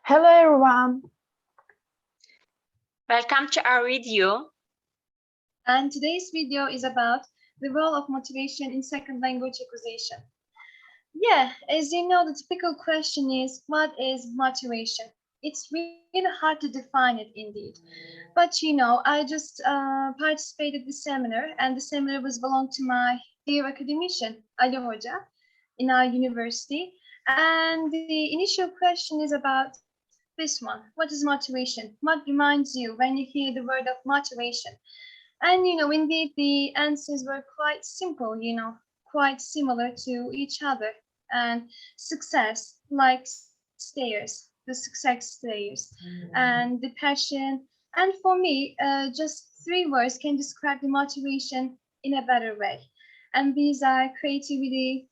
Hello everyone. Welcome to our video. And today's video is about the role of motivation in second language acquisition. Yeah, as you know, the typical question is, what is motivation? It's really hard to define it indeed. But you know, I just participated in the seminar, and the seminar was belonged to my dear academician, Ali Hoca, in our university. And the initial question is about this one. What is motivation? What reminds you when you hear the word of motivation? And, you know, indeed, the answers were quite simple, you know, quite similar to each other. And success, like stairs, the success stairs, and the passion. And for me, just three words can describe the motivation in a better way. And these are creativity,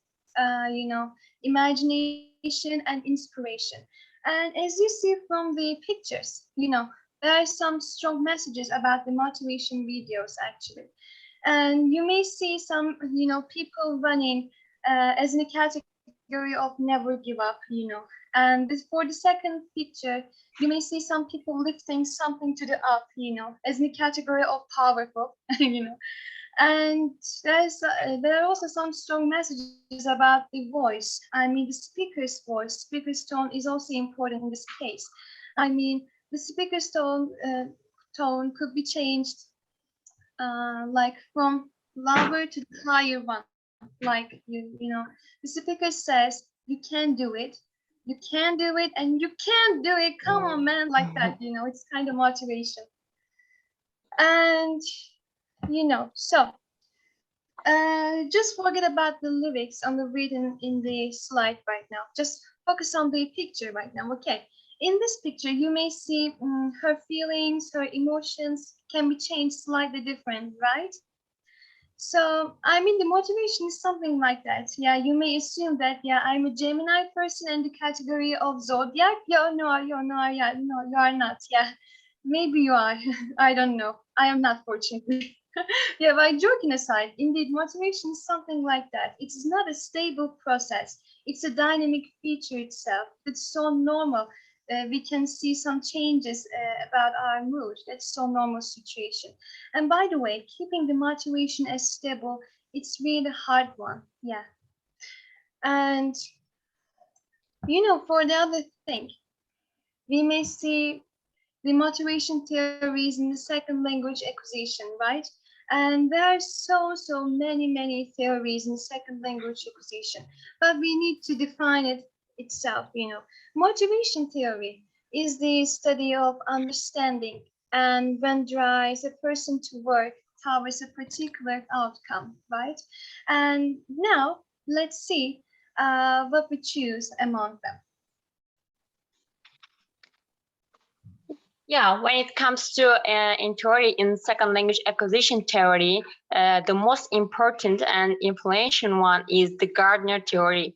you know, imagination and inspiration. And as you see from the pictures, you know, there are some strong messages about the motivation videos actually. And you may see some, you know, people running as in a category of never give up, you know. And for the second picture, you may see some people lifting something to the up, you know, as in a category of powerful, you know. And there are also some strong messages about the voice. I mean, the speaker's voice, speaker's tone is also important in this case. I mean, the speaker's tone could be changed like from lower to the higher one. Like, you know, the speaker says, you can do it, you can do it, and you can't do it. Come on, man, like that, you know, it's kind of motivation. And, you know, so just forget about the lyrics on the written in the slide right now. Just focus on the picture right now, okay? In this picture, you may see her feelings, her emotions can be changed slightly different, right? So, I mean, the motivation is something like that. Yeah, you may assume that, yeah, I'm a Gemini person in the category of zodiac. Yeah, no, you are not. Yeah, maybe you are. I don't know. I am not, fortunately. Yeah, but joking aside, indeed, motivation is something like that. It's not a stable process. It's a dynamic feature itself. It's so normal. We can see some changes about our mood. That's so normal situation. And by the way, keeping the motivation as stable, it's really a hard one. Yeah. And, you know, for the other thing, we may see the motivation theories in the second language acquisition, right? And there are so many theories in second language acquisition, but we need to define it itself, you know. Motivation theory is the study of understanding and when drives a person to work towards a particular outcome, right? And now let's see what we choose among them. Yeah, when it comes to in theory, in second language acquisition theory, the most important and influential one is the Gardner theory,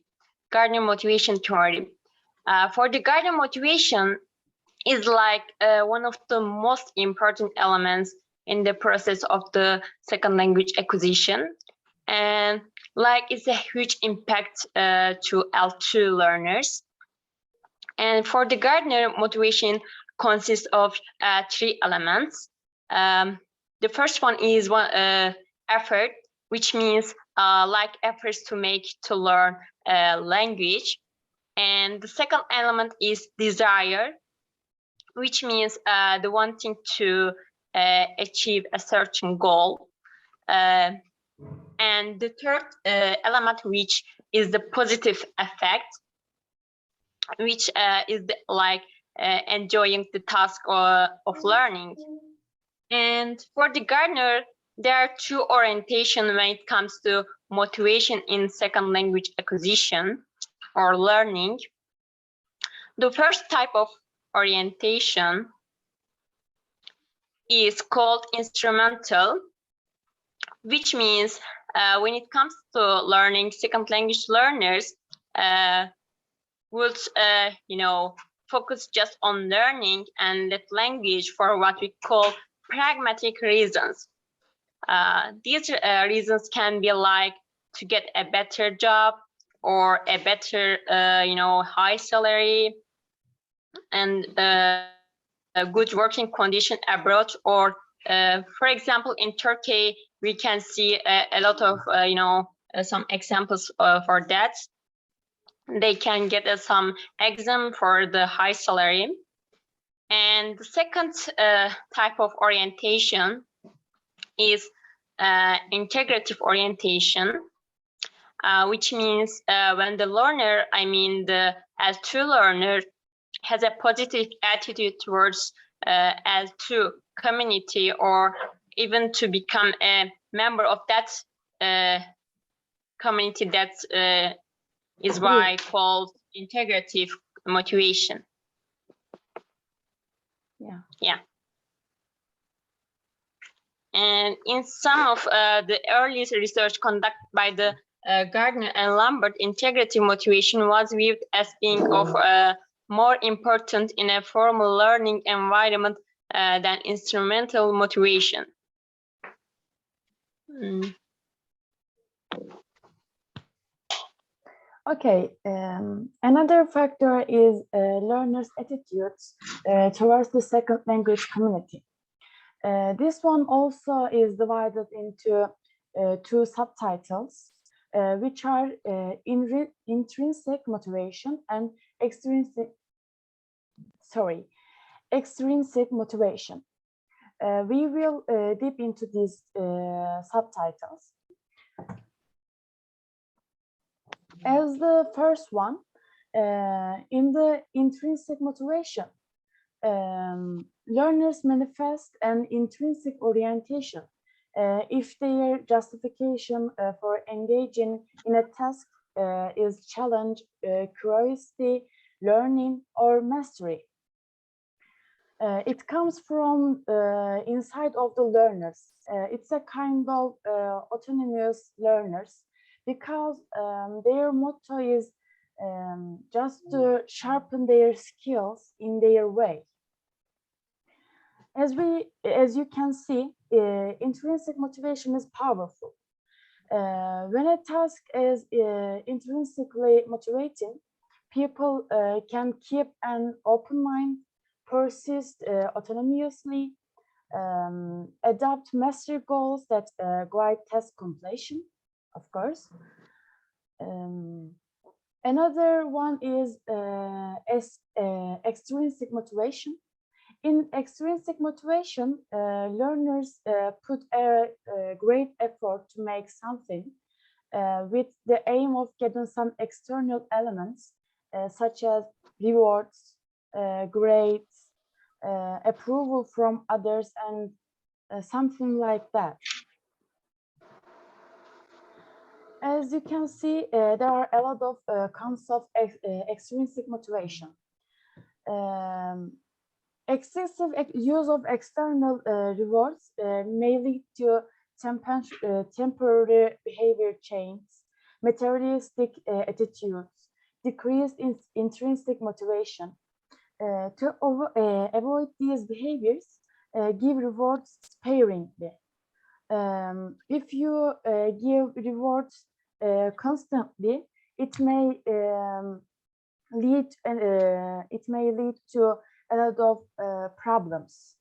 Gardner motivation theory. For the Gardner motivation is like one of the most important elements in the process of the second language acquisition. And like it's a huge impact to L2 learners. And for the Gardner motivation consists of three elements. The first one is effort, which means like efforts to make to learn language. And the second element is desire, which means the wanting to achieve a certain goal. And the third element, which is the positive effect, which is like enjoying the task of learning. And for the Gardner, there are two orientations when it comes to motivation in second language acquisition or learning. The first type of orientation is called instrumental, which means when it comes to learning, second language learners would, you know, focus just on learning and that language for what we call pragmatic reasons. These reasons can be like to get a better job or a better, you know, high salary, and a good working condition abroad, or for example in Turkey we can see a lot of some examples for that. They can get some exam for the high salary. And the second type of orientation is integrative orientation, which means when the learner, the L2 learner, has a positive attitude towards L2 community, or even to become a member of that community. That is why called integrative motivation. Yeah. And in some of the earliest research conducted by the Gardner and Lambert, integrative motivation was viewed as being of more important in a formal learning environment than instrumental motivation. Okay, another factor is learners' attitudes towards the second language community. This one also is divided into two subtitles, which are intrinsic motivation and extrinsic motivation. We will dip into these subtitles. As the first one, in the intrinsic motivation, learners manifest an intrinsic orientation if their justification for engaging in a task is challenge, curiosity, learning, or mastery. It comes from inside of the learners. It's a kind of autonomous learners, because their motto is just to sharpen their skills in their way. As you can see, intrinsic motivation is powerful. When a task is intrinsically motivating, people can keep an open mind, persist autonomously, adopt mastery goals that guide task completion, of course. Another one is extrinsic motivation. In extrinsic motivation, learners put a great effort to make something with the aim of getting some external elements, such as rewards, grades, approval from others, and something like that. As you can see, there are a lot of kinds of extrinsic motivation. Excessive use of external rewards may lead to temporary behavior change, materialistic attitudes, decreased intrinsic motivation. To avoid these behaviors, give rewards sparingly. If you give rewards constantly, it may lead to a lot of problems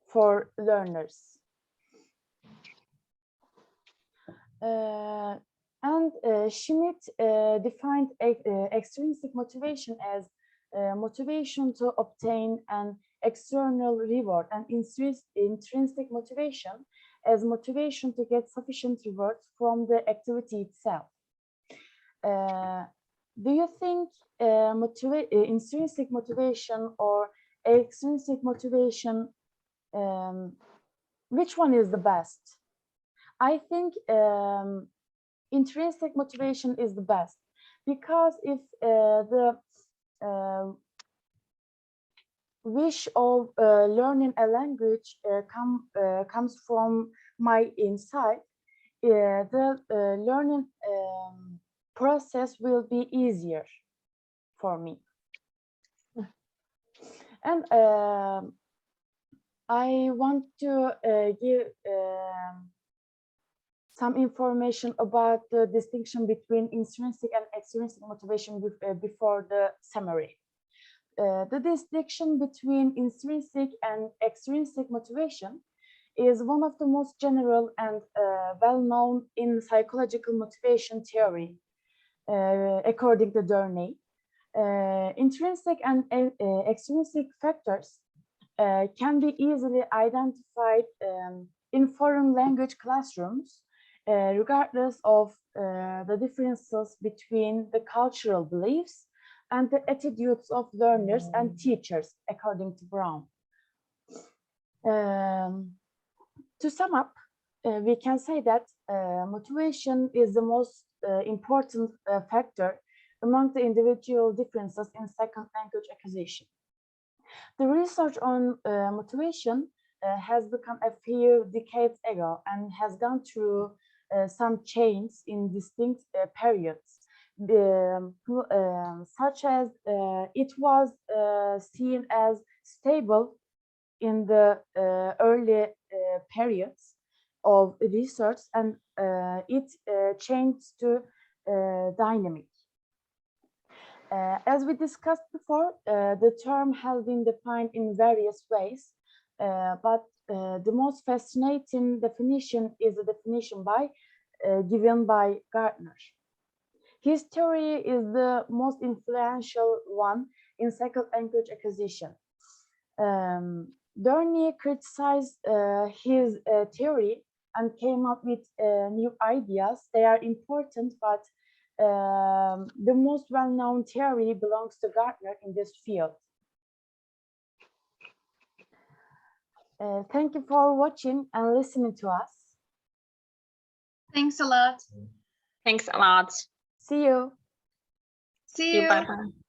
for learners. Schmidt defined extrinsic motivation as motivation to obtain an external reward, and intrinsic motivation as motivation to get sufficient rewards from the activity itself. Do you think intrinsic motivation or extrinsic motivation, which one is the best? I think intrinsic motivation is the best, because if the wish of learning a language comes from my inside, the learning process will be easier for me. And I want to give some information about the distinction between intrinsic and extrinsic motivation before the summary. The distinction between intrinsic and extrinsic motivation is one of the most general and well-known in psychological motivation theory, according to Durney. Intrinsic and extrinsic factors can be easily identified in foreign language classrooms, regardless of the differences between the cultural beliefs and the attitudes of learners and teachers, according to Brown. To sum up, we can say that motivation is the most important factor among the individual differences in second language acquisition. The research on motivation has begun a few decades ago and has gone through some changes in distinct periods, such as it was seen as stable in the early periods of research, and it changed to dynamic. As we discussed before, the term has been defined in various ways, but the most fascinating definition is the definition given by Gardner. His theory is the most influential one in second language acquisition. Durney criticized his theory and came up with new ideas. They are important, but the most well-known theory belongs to Gardner in this field. Thank you for watching and listening to us. Thanks a lot. Thanks a lot. See you. See you. Bye-bye.